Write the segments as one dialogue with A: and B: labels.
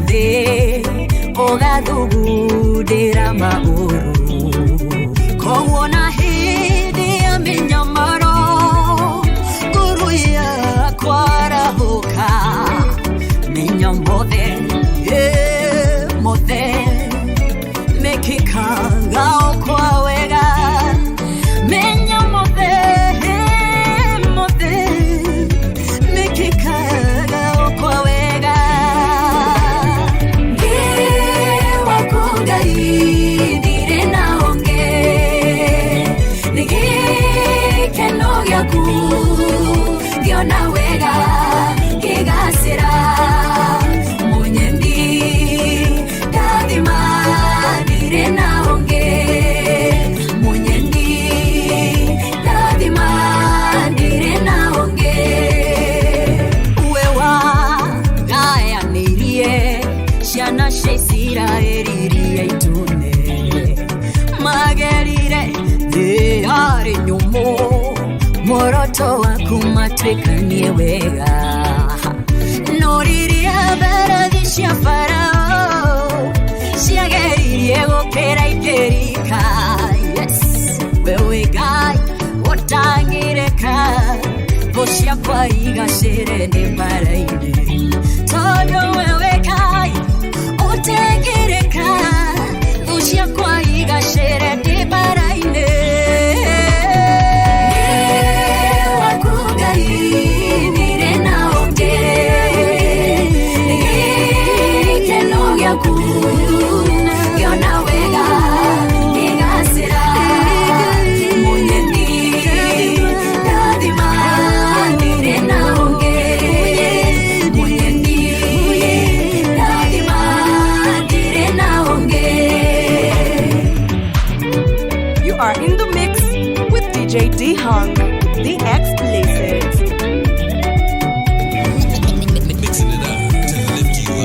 A: nathĩ ũgathugundĩra maũru koguo na hĩndĩ ya mĩnyamaro ngoro yakwa arahũka menya mothe mothe mekĩkaga o kwa wega menya mothe mothe mekĩkaga o kwa wega ngiwakungai ndirĩ na honge nĩgĩkeno gĩaku ngĩona wega ngĩgacĩra mũnyendi ndathima ndirĩ na honge mũnyendi ndathima ndirĩ na honge we wagayanĩirie ciana cia Isiraeli iria itune magerire thĩ yarĩ nyũmũ muoroto waku matuĩkanie wega no rĩrĩa mbarathi cia Farao ciageririe gũkĩra ikĩrika we wĩ Ngai ũtangĩrĩka thũ ciakwa igacĩre nĩ mbara-inĩ tondũ we wĩ Ngai ũtangĩrĩka thũ ciakwa igacĩre nĩ mbara-inĩ
B: You are in the mix with DJ D-Hung, the explicit.
C: Mixing it up to lift you up.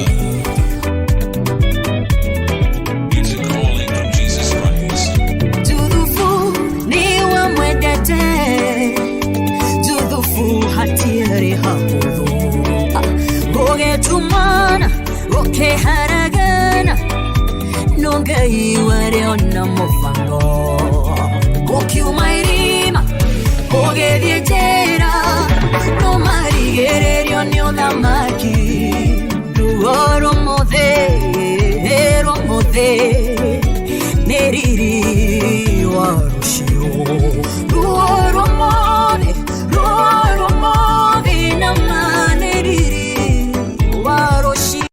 C: It's a calling from Jesus Christ.
A: To the fool, niwa mwendete. To the fool, hatiari hamudu. Oge tumana, oke haragana. Nonga iware ona mofango. Oki umairima, oge dietera. No marigererio ni odamaki. Ruoro mode, neriri warushio. Ruoro mode, nama neriri warushio.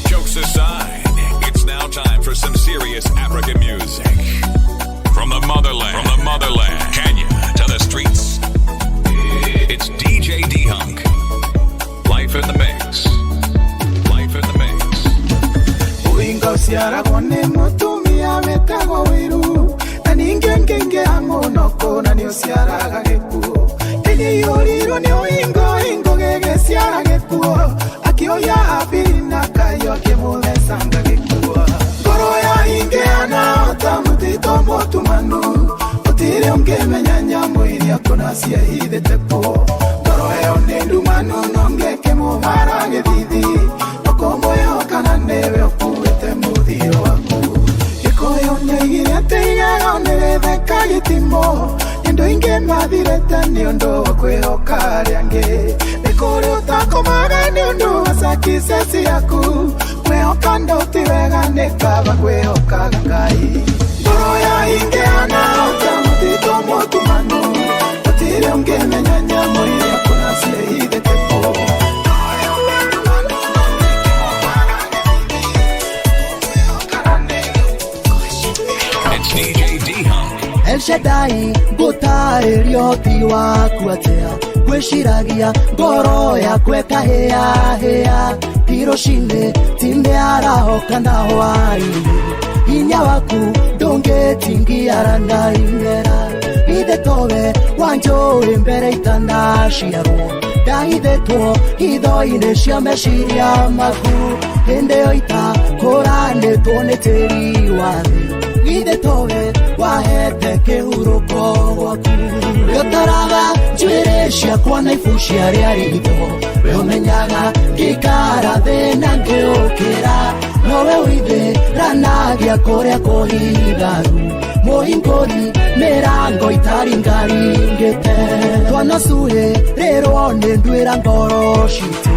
C: Jokes aside, it's now time for some serious African music. From the motherland, Kenya to the streets. It's DJ D-Hung. Life in the mix. Life in the mix.
D: Uingo siara kone mutumia metago wiru. Ningenge amono moria konasia hide tepo Goro eo nendu manu nonge ke mo marange didi Nokomo eo kananebe okuete mudio waku Iko eo negire te ya onere de kaye timo Endo inge madireta ni ondo wakwe okariange Nikore utako maga ni ondo wasaki sesi yaku Kwe okando tiwega nekaba kwe okagangai Goro ya inge ana otamutito motu manu Otire unge menyanya moire konase hide tepo
C: It's DJ D-Hunk.
E: El Shaddai gutare rioti waku atea Kweshiragia ngoro yakwe kahea hea Hiroshine timbe araho kana hwaini Inya waku donge tingi arana imera Ide tobe wanjo imbere itanashiaro Dahide to hido inesha meshiria maku Hende oita korane tone teri wade Ide tobe wahete ke uroko waku Yotaraga jueresha kwa naifushia riarido Weo menyaga kikara de nangeokera Nowe uide ranagia korea kohigaru Mohingori merango itaringaringete Twanasure rero nenduera ngoro shitu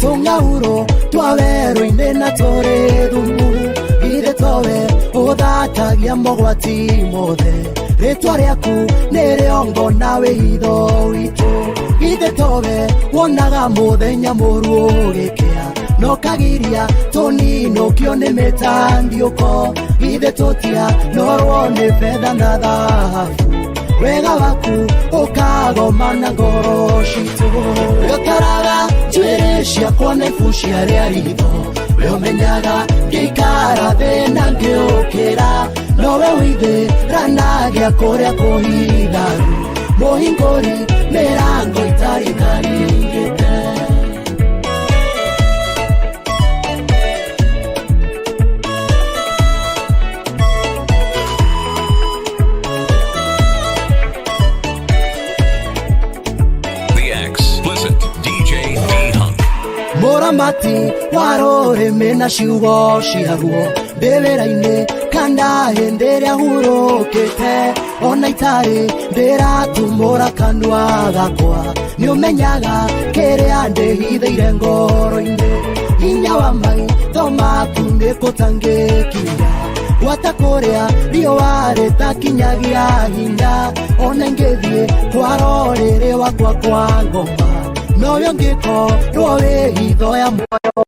E: Tongauro tuavero inena tore dumu Ide tobe odatagia mogwati mode Retwa riaku nere ongo nawe hido ito Ide tobe wonaga muthenya muru gekea No kagiria toni no kione metandioko Ide totia no rone fedha na dhahabu Wega waku okago mana ngoro shitu Yotaraga jueresha kone fushia riarido Weo menyaga kikara thena ngeokera Nowe uide ranagia korea kohigaru Mohingori merango itarikaringete Moramati warore mena shiwo shiharuo Deveraine kanda hendere ahurokete Ona itare dera tumora kanwa gakwa Niumenyaga kere ande hideire ngoro inde Inya wa mai thoma kunde kotange kinya Watakorea rio wareta kinyagia hinya Ona ngethie kwarorere wakwa kwa ngoma Noyo ngiko rowe hido ya moyo wakwa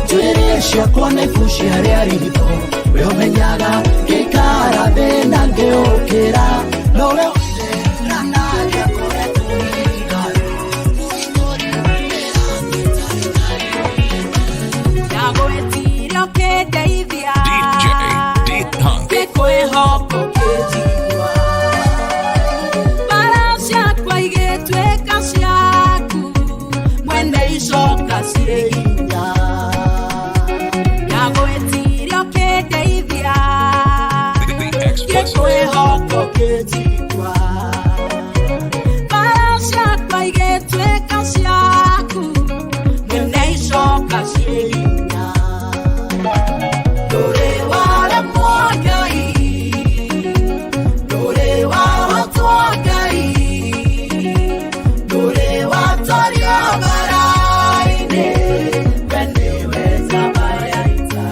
E: Jueresha kone fushia riarido Weo menyaga kikara thena ngeokera Nowe uide ranagia kore kuhigaru
A: Yago etirio ke deithia
C: DJ D-Hunk.
A: Kekwe hoko kejiwa Barasha kwa igetwe kasyaku Mwende isoka siehinya Yago etirio ke deithia Kekwe hoko kejiwa Barasha kwa igetwe kasyaku Mwende isoka siehinya Dore wale mwagai Dore wale twagai Dore watorio baraine Weneweza bayaita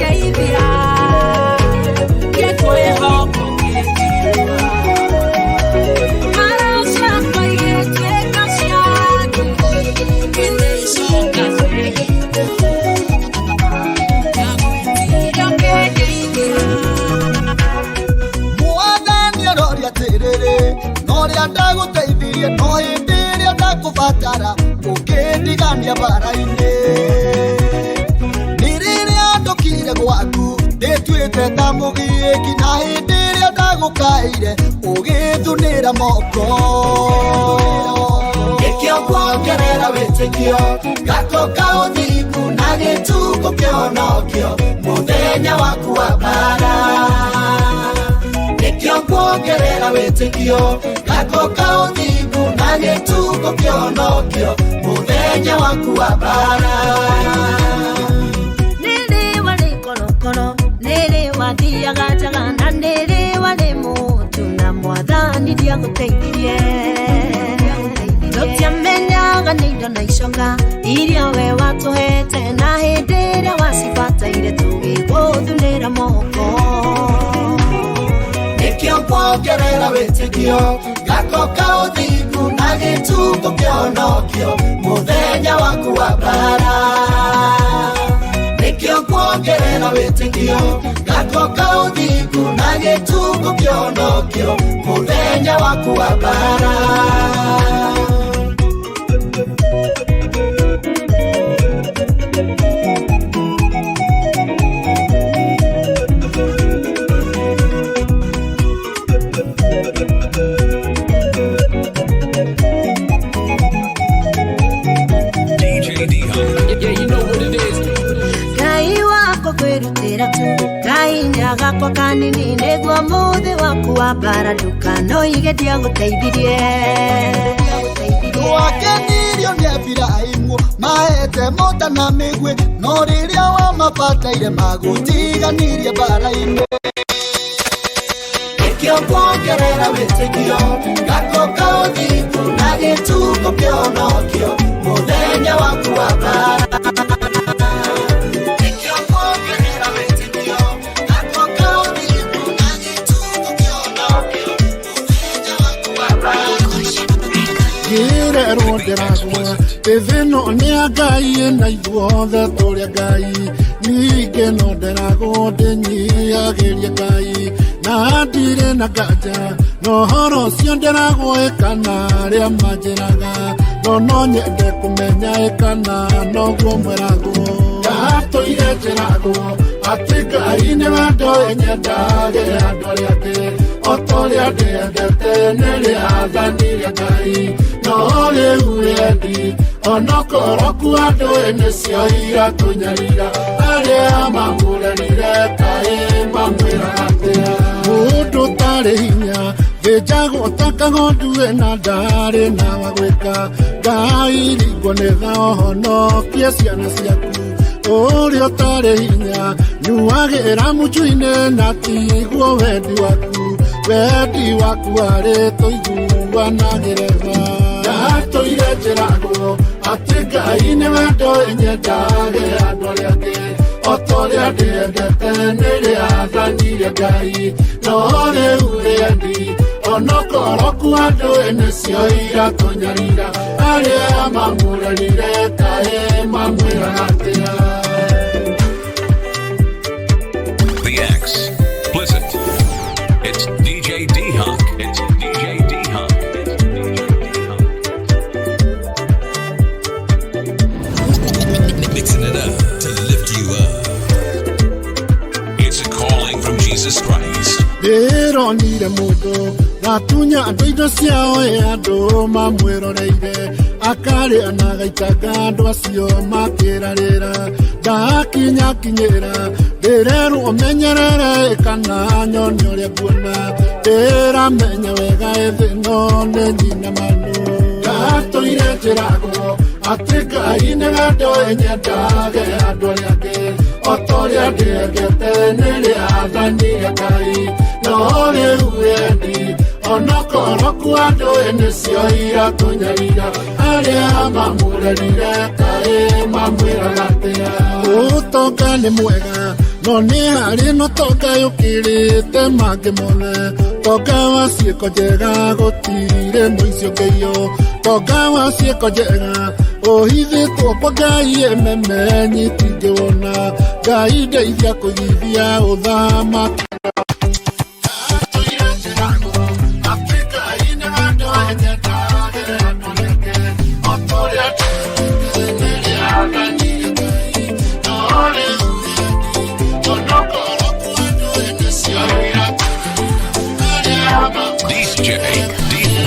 A: geithia Gĩkwĩhoko gĩtirua Mbara ciakwa igĩtuĩka cianyu Gĩtĩcoka gĩgitwo Gagwĩtiria ngĩgeithia
E: Mwathani aroria atĩrĩrĩ Noria ndagũteithirie no hĩndĩ ĩrĩa ndakũbatara ũkĩndigania mbara-inĩ Nĩ rĩrĩa ndokire gwaku ndĩtuĩte ta mũgiĩki na hĩndĩ ĩrĩa ndagũkaire ũgĩthunĩra moko Nĩkĩo kuongerera wĩtĩkio ngatoka ũthingu na gĩtugũ kĩonokio mũthenya waku wa mbara Nĩkĩo kuongerera wĩtĩkio ngatoka ũthingu na gĩtugũ kĩonokio mũthenya waku wa mbara
A: Nĩrĩ warĩ korokoro nĩrĩ wathiaga njaga na nĩrĩ warĩ mũtu na Mwathani ndiagũteithirie Tũtiamenyaga nĩ indo na icoka iria we watũhete na hĩndĩ ĩrĩa wacibataire tũgĩgũthunĩra moko
E: Nĩkĩo kuongerera wĩtĩkio ngatoka ũthingu na gĩtugũ kĩonokio mũthenya waku wa mbara Nĩkĩo kuongerera wĩtĩkio ngatoka ũthingu na gĩtugũ kĩonokio mũthenya waku wa mbara
A: Gakwa kanini nĩguo mũthĩ waku wa mbara ndũkanoige ndiagũteithirie
E: Wakenirio nĩ Abirahimu mahete mota na mĩgwĩ no rĩrĩa wamabataire magũtiganirie mbara-inĩ Nĩkĩo kuongerera wĩtĩkio ngatoka ũthingu na gĩtugũ kĩonokio mũthenya waku wa mbara Gĩrerwo ndĩragwa ĩthĩno nĩ Ngai na ithuothe tũrĩ Ngai ningĩ no ndĩragwo ndĩnyihagĩrie Ngai na ndirĩ na nganja no ũhoro ũcio ndĩragwo ĩkana arĩa manjĩraga no nyende kũmenya ĩkana noguo mweragwo ndatũire njĩragwo atĩ Ngai nĩ wendo nyendage andũ arĩa angĩ o ta ũrĩa ndĩendete nĩ rĩathanire Ngai no rĩu wendi onokorwo kwa andũ nĩcio iratũnyarira arĩa mamũrerire Ngai mamwĩraga atĩa mũndũ tarĩ hinya thĩnjagwo ta kagondu na ndarĩ na wa gwĩka Ngai ringwo nĩ tha ũhonokie ciana ciaku ũrĩa ũtarĩ hinya nyuagĩra mũtu-inĩ na tiguo wendi waku arĩ tũiguanagĩrĩra ndatũire njĩragwo atĩ Ngai nĩ wendo nyendage andũ arĩa angĩ o ta ũrĩa ndĩendete nĩ rĩathanire Ngai no rĩu wendi onokorwo kwa andũ nĩcio iratũnyarira arĩa mamũrerire Ngai mamwĩraga atĩa
C: The explicit. It's DJ D-Hunk. It's DJ D-Hunk. Mixing it up to lift you up. It's a calling from Jesus Christ.
E: Ndĩronire mũndũ gatunya andũ indo ciao andũ mamwĩroreire akarĩa na gaitanga andũ acio makĩrarĩra ndakinyĩra ndĩrerwo menyerere kana nyone ũrĩa nguona ndĩramenya wega ĩthĩno nĩ nyina manu ndatũire njĩragwo atĩ Ngai nĩ wendo nyendage andũ arĩa angĩ o ta ũrĩa ndĩendete nĩ rĩathanire Ngai no rĩu wendi onokorwo kwa andũ nĩcio iratũnyarira arĩa mamũrerire Ngai Utoka ni mwega no ni hari no toka yukirite mange mone toka wa ciiko njega gutire muicio ngeio toka wa ciiko njega ohithitwo kwa Ngai ememenyi tingĩwona Ngai ndeithia kũgithia ũthamaki
F: Yo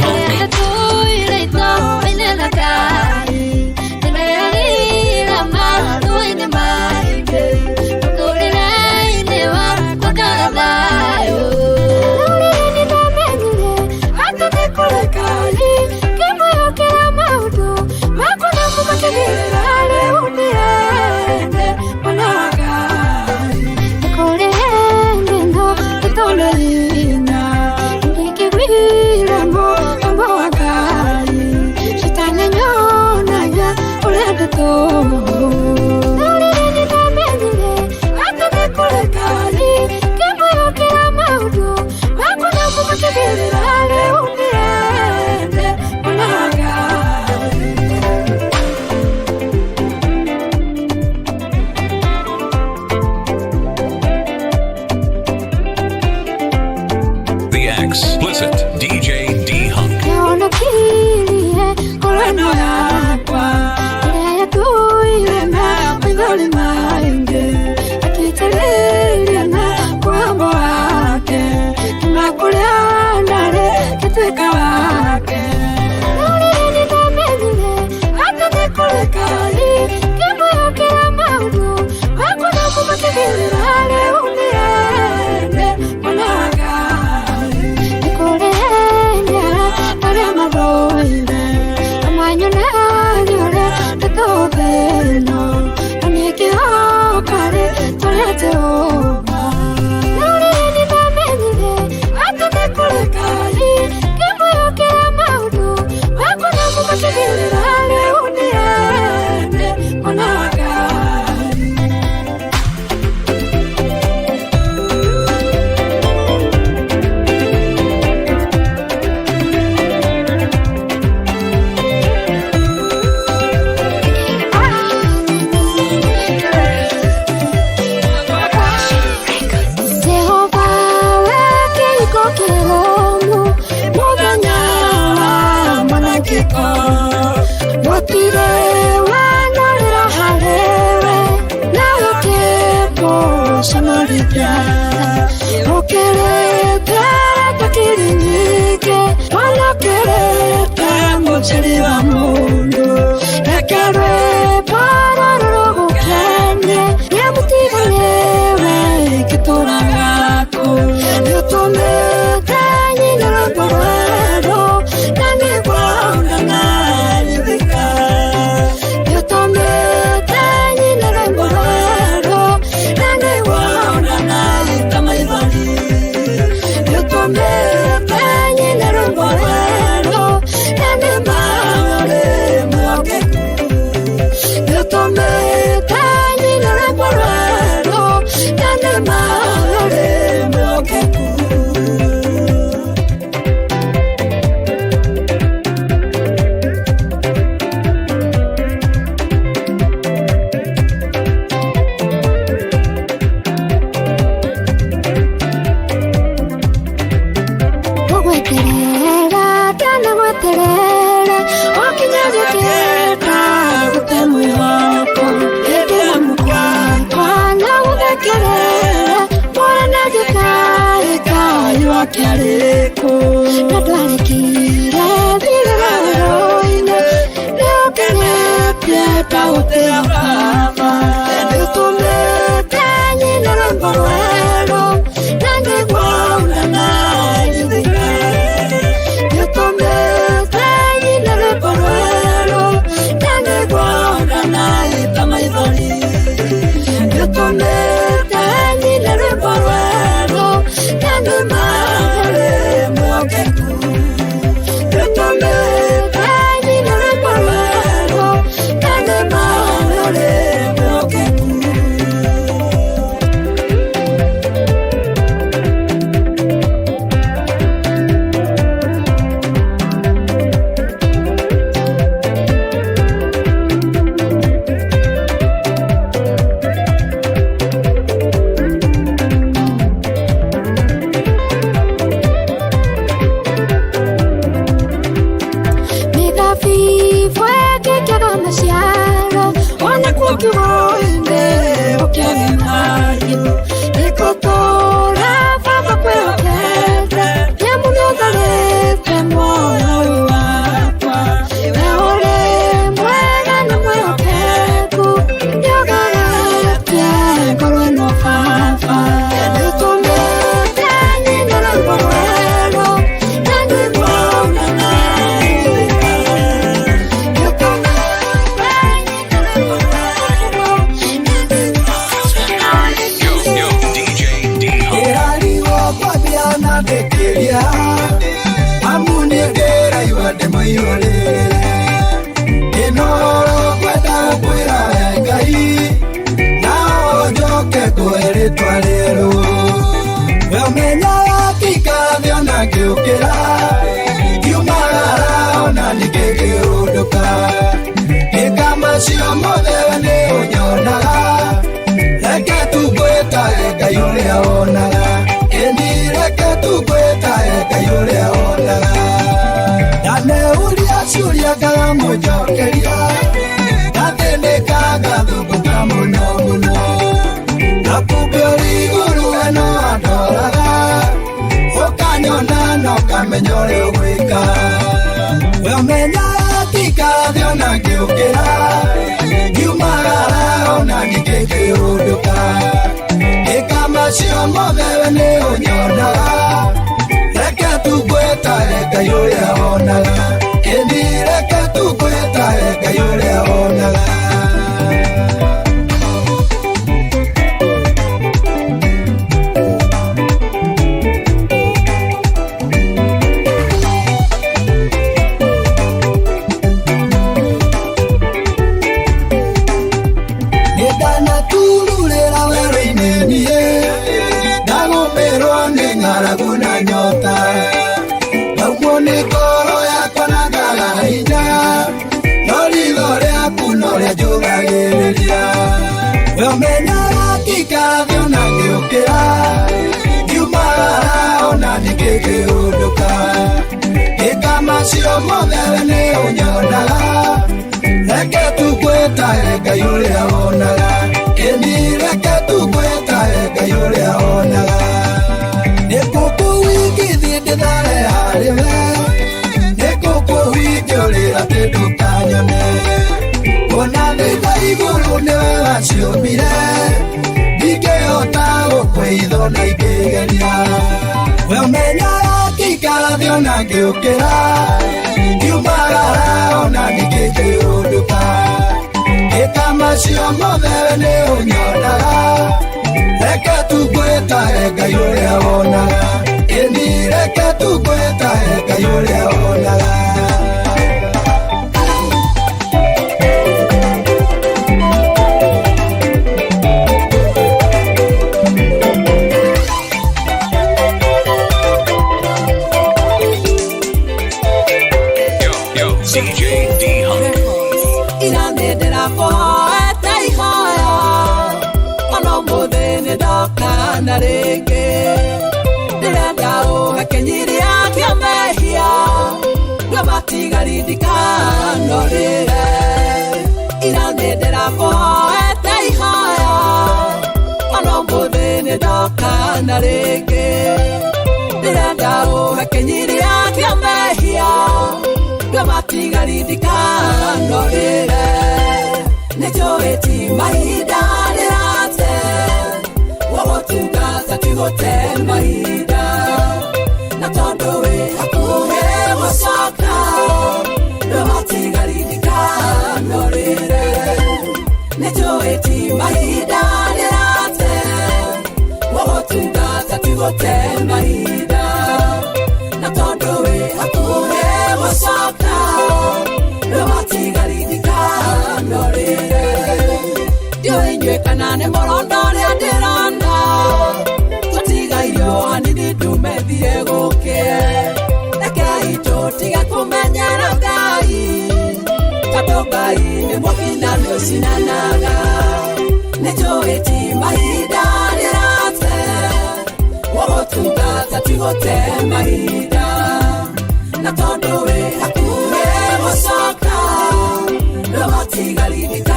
F: Mahiga,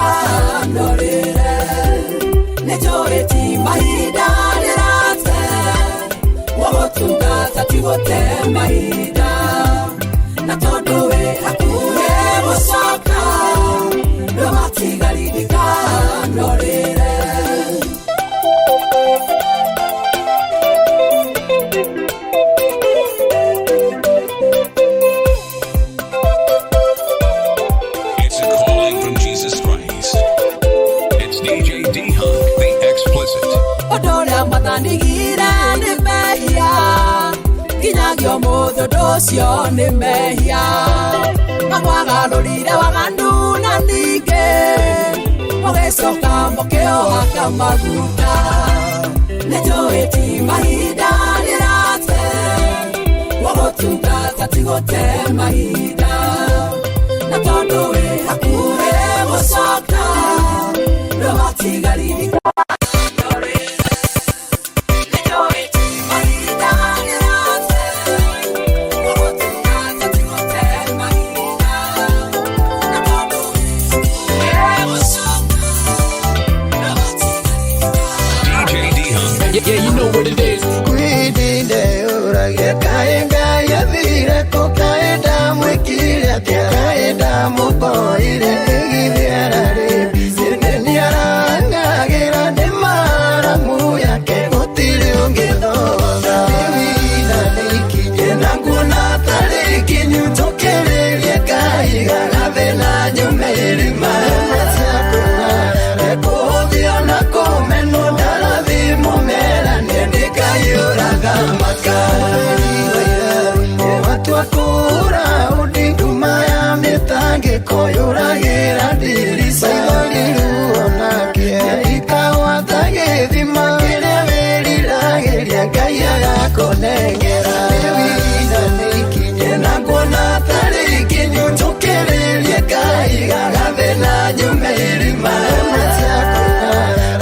F: no gatigote mahinda na tondu we hakuhe gucoka no matigaririka norire.
C: It's a calling from Jesus Christ. It's DJ D-Hunk, the explicit.
F: Odoria mathanigire ni mehia nginyagio muthu nducio ni mehia amwagarurire waganu na ningi mugicoka mukiohaka maguta nijui ti mahinda rirate wagutungata tigote mahinda na tondu wi hakuhi gucoka no matigaririka.
G: Yeah, you know what it is.
D: Kwidinde urage kaenga yathire kukaenda mwikire kaenda muboire igithiara ribisire niarangagira ndimara muya ke gutiri ungithonga wina nikinye na nguna tariki nyutokererie kaiga gathina nyumiri mara ciakuna rekuthio na kumeno ndarathi mumera nendikayuraga makari watu wakura udinguma ya mitangiko yuragira dirisa iliruonake ikawatagithima kiria wiriragiria ngai agakonengera wina nikinye na nguona tariki nyutukiririe ngai gagathina nyumiri marema ciakuna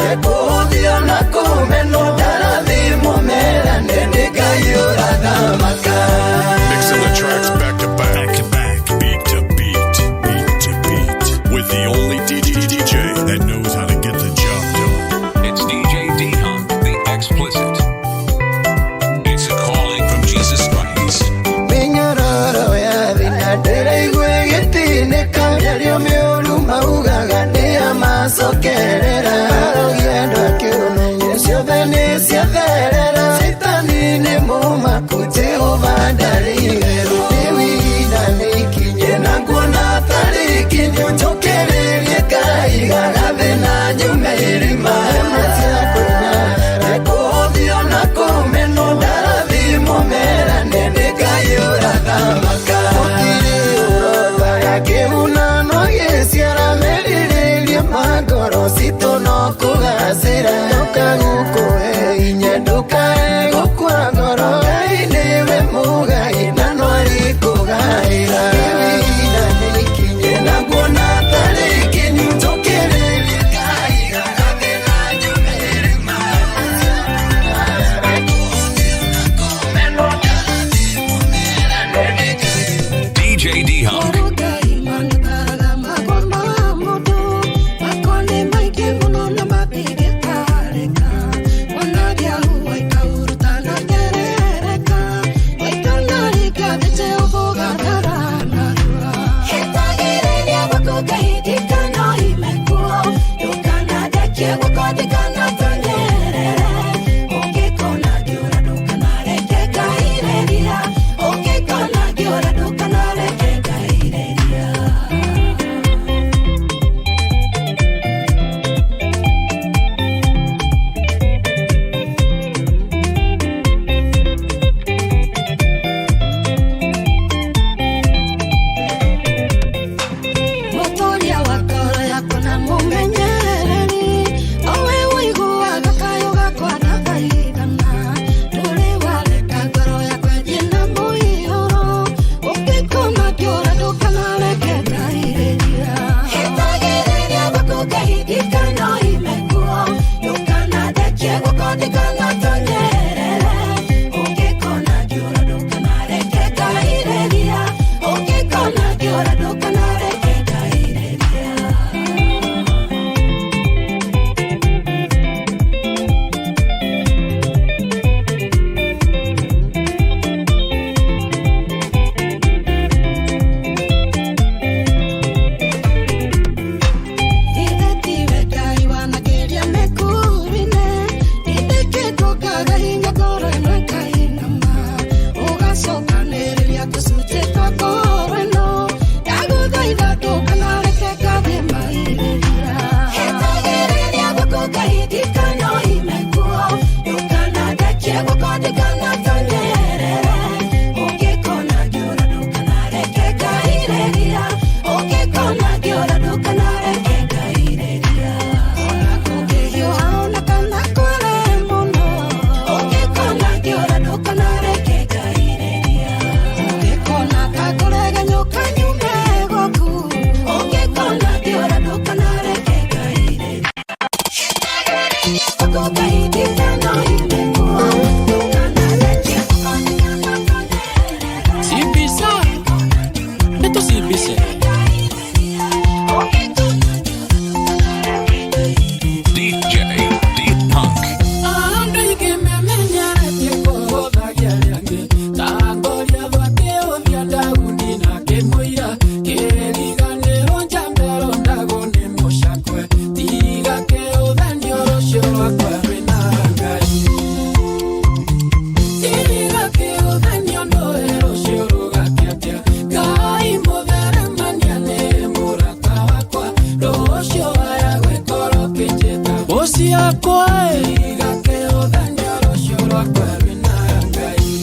D: rekuthio na kumeno ndarathi mumera nendikayuraga makari.
C: Mixing the tracks back to back, beat to beat, beat to beat, with the only DJ that knows how to get the job done. It's DJ D-Hunk, the explicit. It's a calling from Jesus Christ.
D: Minyororo ya vinadere igwegitine kanyario miuru maugaga ni amasokerera arogiendo akiuno ciothe ni ciatherera sitani ni mumakuti uvandarigero niwina nikinye na nguona tariki nyutokererie kaiga gathina nyumiri marema ciakuna rekuthio na kumeno ndarathi mumera nendikayuraga makari urothaga kihuna no giciara meriririe magoro cito no kugacira ndukagukuhe hinya ndukae gukua ngoro ngai niwe mugai na no arikugaira wina nikinye na nguona tariki nyutokererie kaiga gathina nyumiri marema ciakuna rekuthio na kumeno ndarathi mumera nendikayuraga.
C: DJ D-Hunk.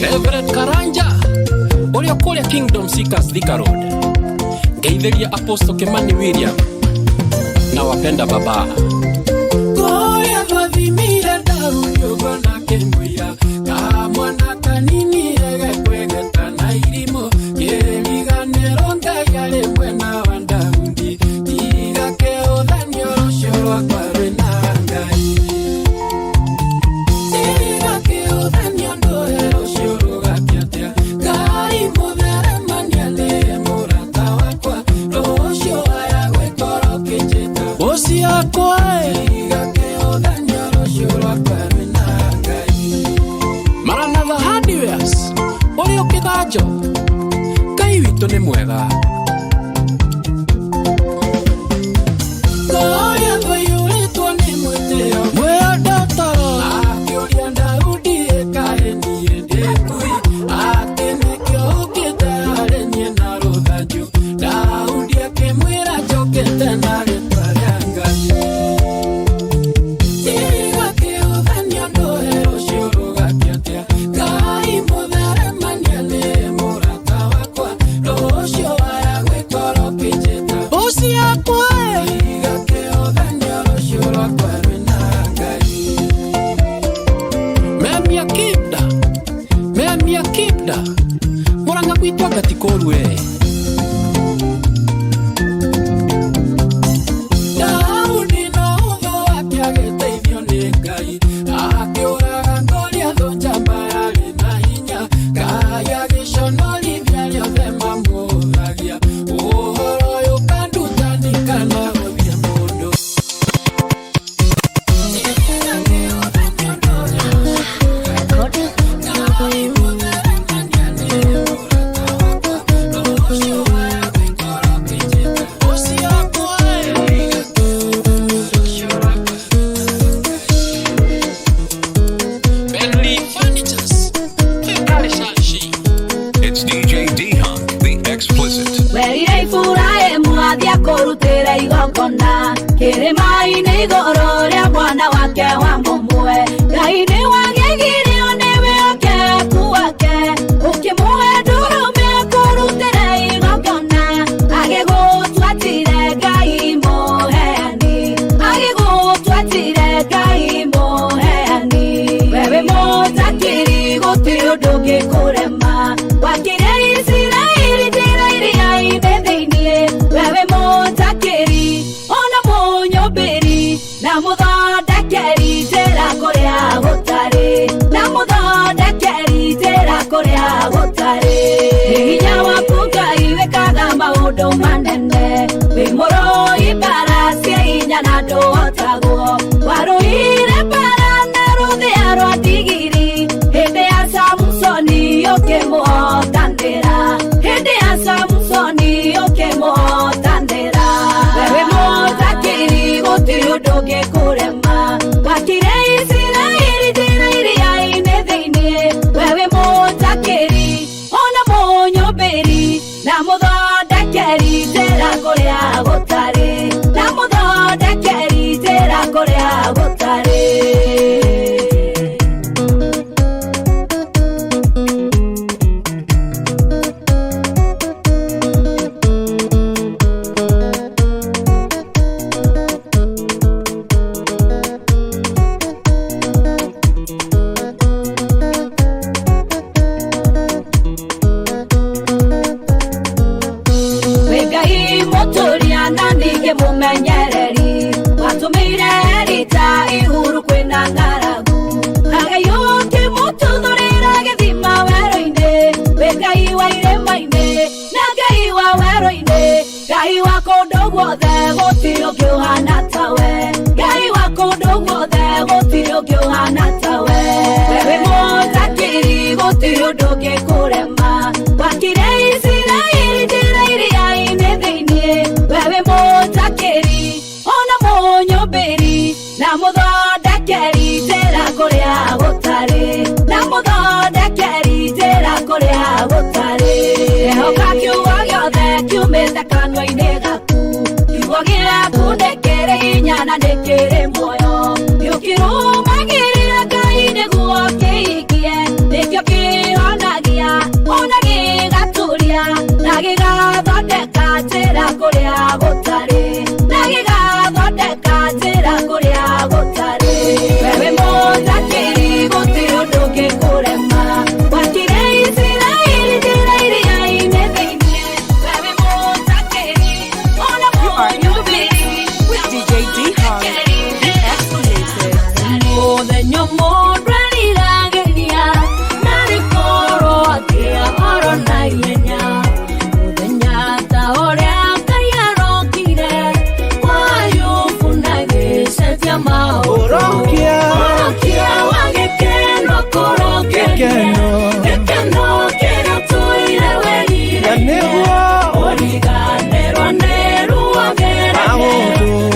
G: Reverend Karanja, Orio Korea Kingdom Seekers Thika Road. Geithiria Apostle Kimani William. Na wapenda baba. Koya vavimira daunyo gona kemuya. Kamwana kanini ege kwegeta na irimo. Yeriga neronga yale mwena wandaundi. Tiga keo danyo roshoro akwarwe na ngai. Tiga keo danyo ndoe roshoro gakiatea. Gai mudere manyale murata wakwa. Rosho aya wekoro kejeta. Osi akwae. Tiga keo danyo roshoro akwarwe na ngai. Maranatha Hardwares. Orio Kigajo. Kai wito ni mwega. Koya vayuritwo ni mweteo. Mwea dataro. Akioria Daudi ekahenie ndekui. Akenekio ukitare nye na ruthanju. Daudi akemwira jokete na ritwaria ngai. Tiga kiuthanio ndohero ciuruga kiatia. Ngai muthere maniane murata wakwa. Rocio aya gwikoro kijeta. Osi akwae. Tiga kiuthanio rocio rwakwarwe na ngai. Memia kipda. Muranga gwitwa gatikorwe. Daudi no utho akiageteithio ni ngai. Akiuraga ngoria tho njamba yari na hinya. Ngai agiconorothia riothe mamũthagia. Ũhoro ũyũ kandutanika na gũthiĩ mũndũ. Bentley Furnitures.
C: It's DJ D-Hunk, the explicit.
A: Werire ifurahe mwathia kurutira igongona kirima-ini igũrũ rĩa mwana wake wa mũmwe. Ngai nĩ wagegirio nĩwe ũkeku wake ũkĩmũhe ndũrũme kũrutĩra igongona. Agĩgũtwatire Ngai mũheani, agĩgũtwatire Ngai mũheani. Wewe mũtakĩri gũtirĩ ũndũ ũngĩkũrema. Wakire Isiraeli njĩra iria-inĩ thĩinĩ. Wewe mũtakĩri ona mũnyũmbĩri na mũthondekeri njĩra kũrĩa gũtarĩ, na mũthondekeri njĩra kũrĩa gũtarĩ. Nĩ hinya waku Ngai wĩkaga maũndũ manene. Wĩ mũrũi mbara cia hinya na ndũhotagwo. Warũire mbara na rũthĩa rwa ndigiri. Hĩndĩ ya Samsoni ũkĩmũhotanĩra. Hĩndĩ ya Samsoni ũkĩmũhotanĩra. Wewe mũtakĩri gũtirĩ ũndũ ũngĩkũrema. Wakire Isiraeli njĩra iria-inĩ thĩinĩ. Wewe mũtakĩri ona mũnyũmbĩri na mũthondekeri njĩra kũrĩa gũtarĩ, na mũthondekeri njĩra kũrĩa gũtarĩ. Ngai mũtũria na ningĩ mũmenyereri. Watũmĩire rita ihuru kwĩna ng'aragu. Ngai ũkĩmũtuthũrĩra gĩthima werũ-inĩ. Wĩ Ngai wa irĩma-inĩ na Ngai wa werũ-inĩ. Ngai wa kũndũ guothe gũtirĩ ũngĩ ũhana tawe. Ngai wa kũndũ guothe gũtirĩ ũngĩ ũhana tawe. Wewe mũtakĩri gũtirĩ ũndũ ũngĩkũrema. Wakire Isiraeli njĩra iria-inĩ thĩinĩ. Wewe mũtakĩri ona mũnyũmbĩri na mũthondekeri njĩra kũrĩa gũtarĩ, na mũthondekeri njĩra kũrĩa gũtarĩ. Ehoka kiugo gĩothe kiumĩte kanua-inĩ gaku. Kiugo gĩaku nĩ kĩrĩ hinya na nĩ kĩrĩ muoyo. Tukirumagirira Ngai nĩguo kĩhikie, nĩkĩo kĩhonagia, ona gĩgaturia, na gĩgathondeka njĩra kũrĩa gũtarĩ, na gĩgathondeka njĩra kũrĩa gũtarĩ. Wewe mũnjakĩri gũtirĩ ũndũ ũngĩkũrema, wakire Isiraeli njĩra iria-inĩ thĩinĩ. Wewe mũnjakĩri, ona mũnyũmĩri,
B: With DJ D Hung, the X-Lated.
A: mũthenya mũndũ arirageria, na rĩkorwo akĩahoro na ihenya. Mũthenya ta ũrĩa Ngai arokire, kwa Ayubu na gĩcenjia maũndũ. Ũrokia wa gĩkeno kũrokenia, gĩkeno kĩrĩa tũire werire, ũriganĩrwo nĩ ruogereire,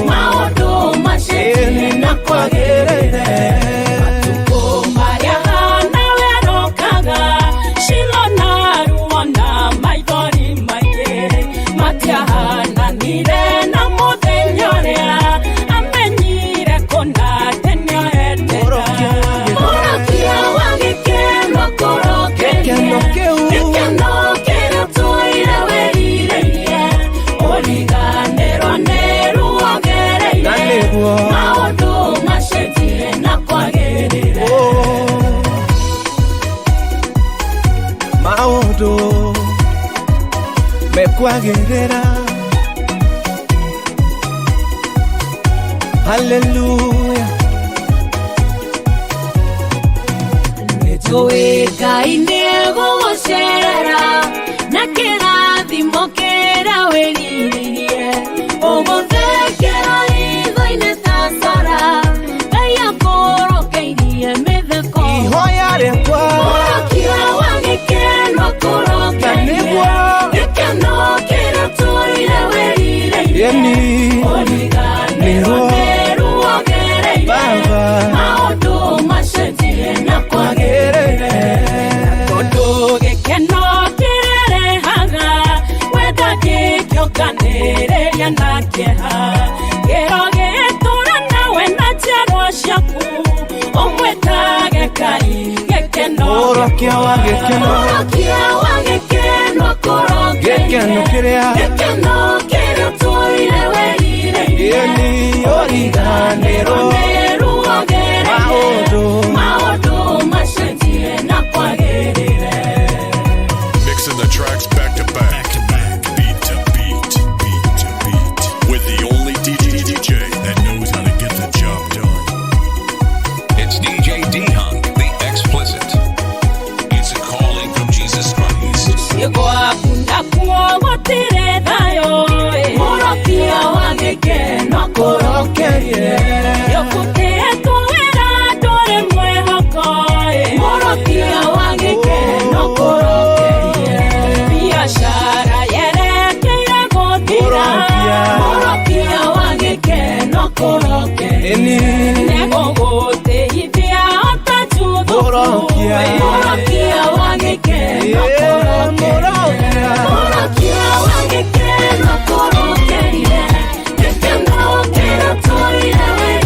A: maũndũ macenjie na kwagĩrĩire. Matukũ marĩa hana werokaga, Shilo na ruo na maithori maingĩ, matiahananire na mũthenya ũrĩa amenyire kũna tene oendera. Ũrokia wa gĩkeno kũrokenia, gĩkeno kĩrĩa tũire werirĩirie, ũriganĩrwo nĩ ruogereire, maũndũ macenjie na kwagĩrĩire.
H: Maũndũ mekwagĩrĩra. Hallelujah.
A: Nĩtũĩ Ngai nĩegũgũcerera, na kĩrathimo kĩrĩa wĩrirĩirie, ũgũthekera ritho-inĩ ta Sara, Ngai akũrokeirie mĩtheko.
H: Ihoya rĩakwa
A: Ũrokia wa gĩkeno kũrokenia, gĩkeno kĩrĩa tũire werirĩirie, ũriganĩrwo nĩ ruogereire, maũndũ macenjie na kwagĩrĩire. Tondũ gĩkeno kĩrĩa rehaga, wenda gĩkĩonganĩrĩria na kĩeha, kĩro gĩtũũra nawe na njiarwa ciaku, ũmwĩtage Ngai gĩkeno.
H: Ũrokia wa gĩkeno
A: kũrokenia, gĩkeno kĩrĩa tũire werirĩirie, ũriganĩrwo nĩ ruogereire, maũndũ macenjie na kwagĩrĩire.
C: Mixing the tracks back to back, beat to beat, beat to beat, with the only DJ that knows how to get the job done. It's DJ D Hung, the explicit. It's a calling from Jesus Christ.
A: Gĩgwakunda kuo gũtirĩ thayũ, ũrokia wa gĩkeno kũrokerie, gĩkũtĩĩtwo wĩra ndũrĩ mwĩhoko, ũrokia wa gĩkeno kũrokerie, biacara yerekeire gũthira, ũrokia wa gĩkeno kũrokerie, nĩgũgũteithia ũtajuthuku, ũrokia wa gĩkeno kũrokerie, ũrokia wa gĩkeno kũrokerie, gĩkeno kĩrĩa tũire werirĩirie,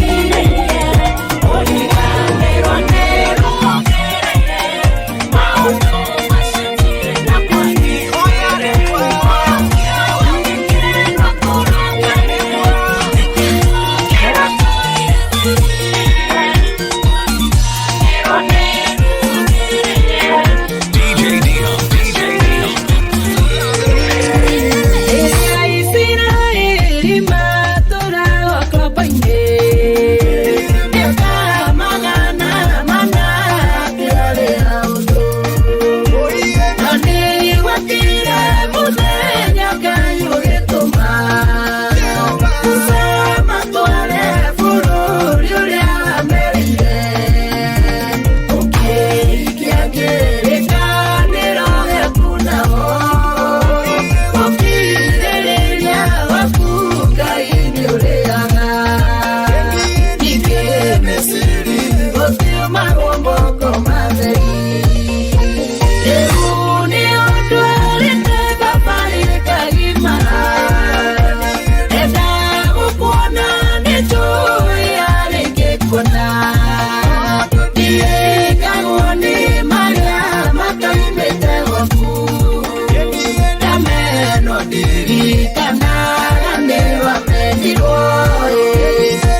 A: mendirwo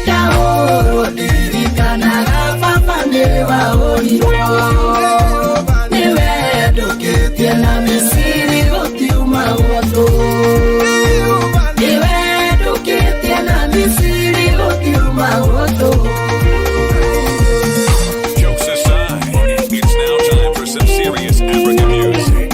A: taoro ndirikanaga baba nĩwe ũrirwo nĩwe ndũkĩtie na Misiri gũtiuma gũtũ nĩwe ndũkĩtie na Misiri gũtiuma gũtũ.
C: Jokes aside, it's now time for some serious African music.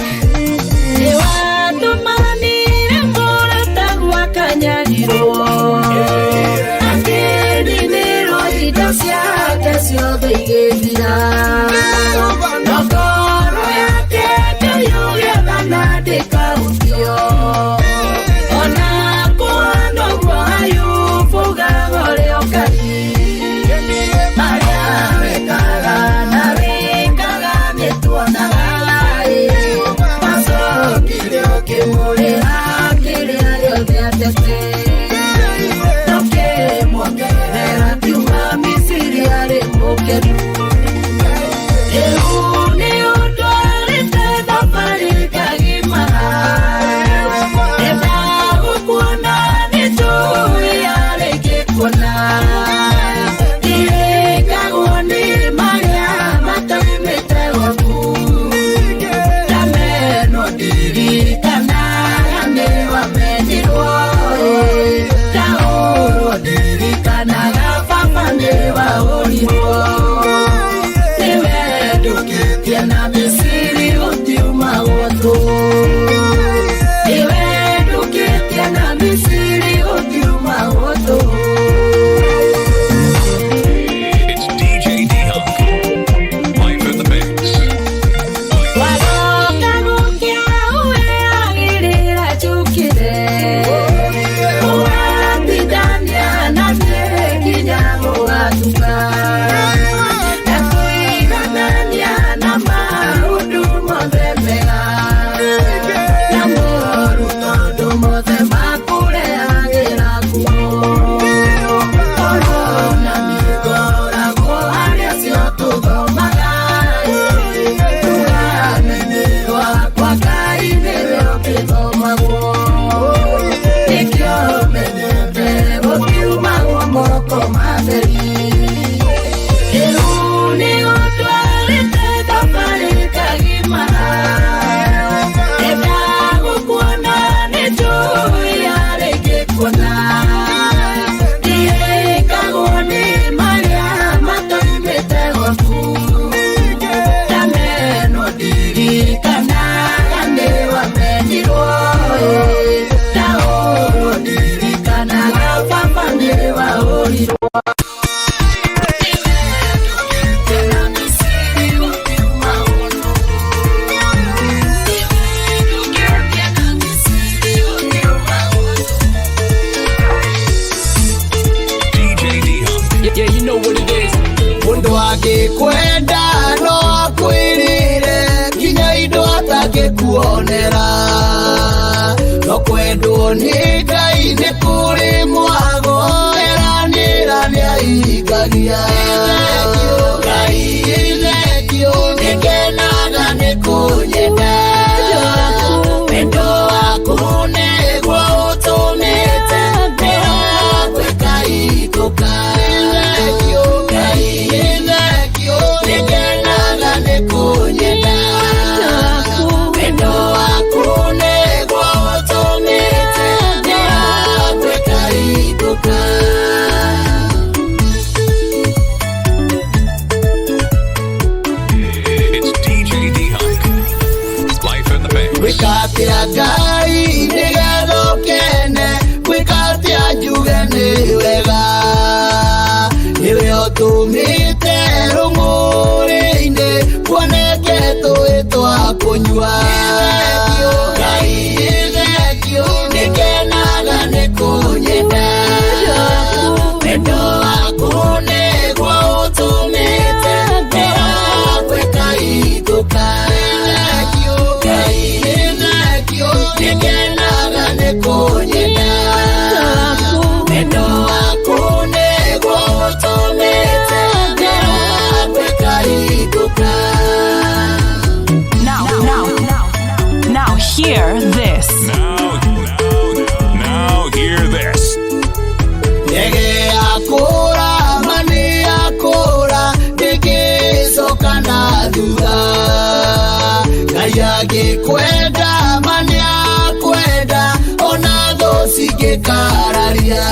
F: makĩria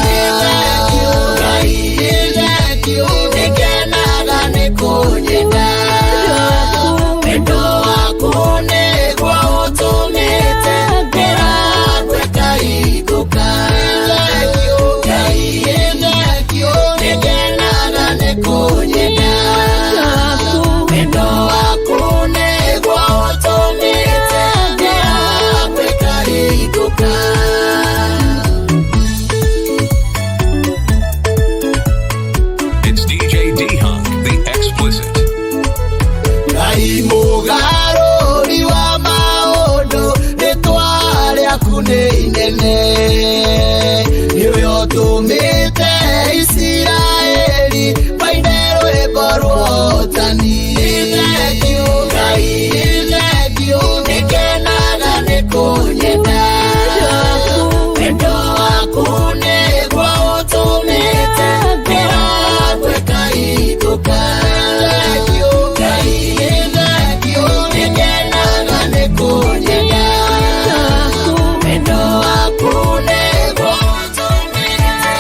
F: nĩkenaga nĩ kũnyenda wendo waku nĩguo ũtũmĩte ndĩragwĩka igũka nĩkenaga nĩ kũnyenda wendo waku nĩguo ũtũmĩte ndĩragwĩka igũka.
C: It's DJ D-Hunk, the explicit.
F: Ngai mũgarũri wa maũndũ rĩtwa rĩaku nĩ inene nĩwe ũtũmĩte Isiraeli maine rwĩmbo rwa ũtani Ngai nĩkenaga nĩ kũnyenda wendo waku nĩguo ũtũmĩte ndĩragwĩka igũka nĩkenaga nĩ kũnyenda wendo waku nĩguo ũtũmĩte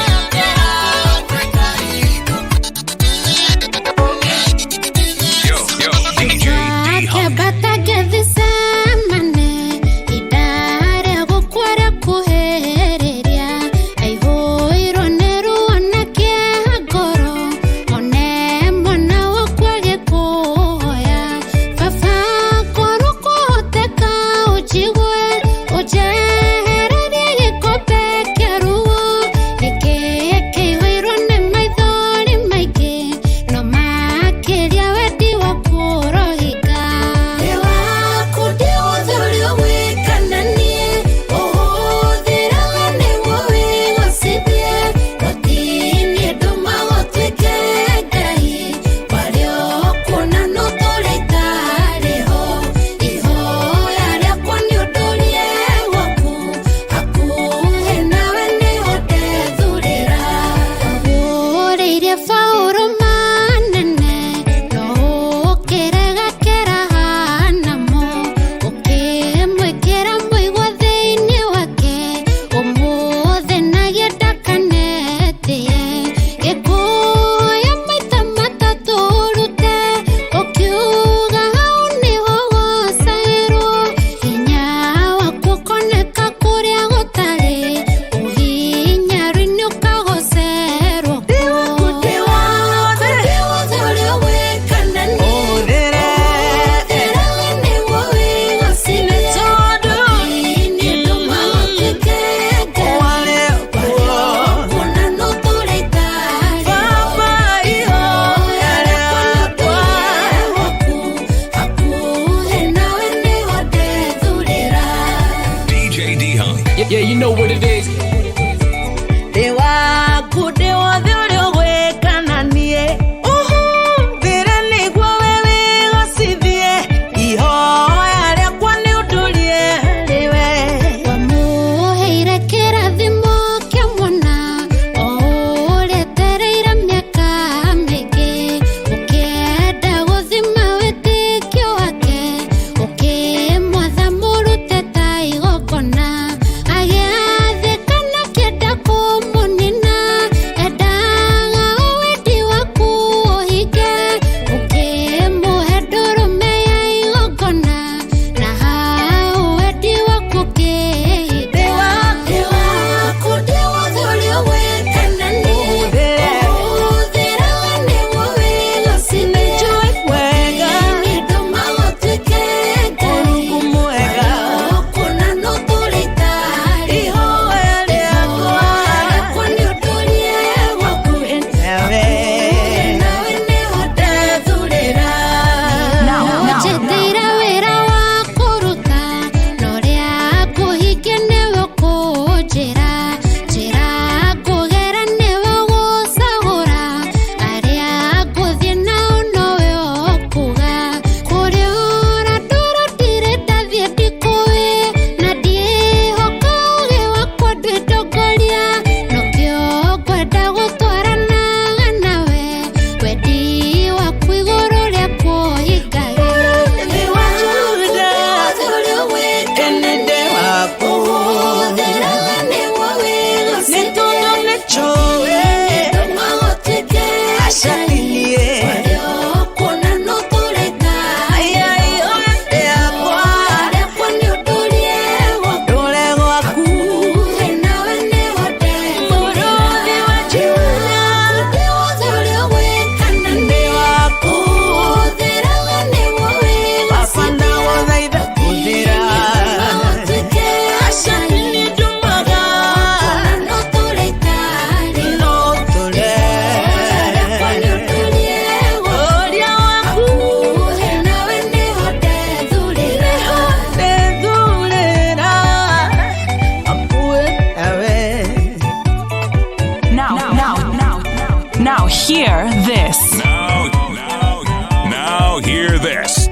B: Now hear this.
C: Now hear this.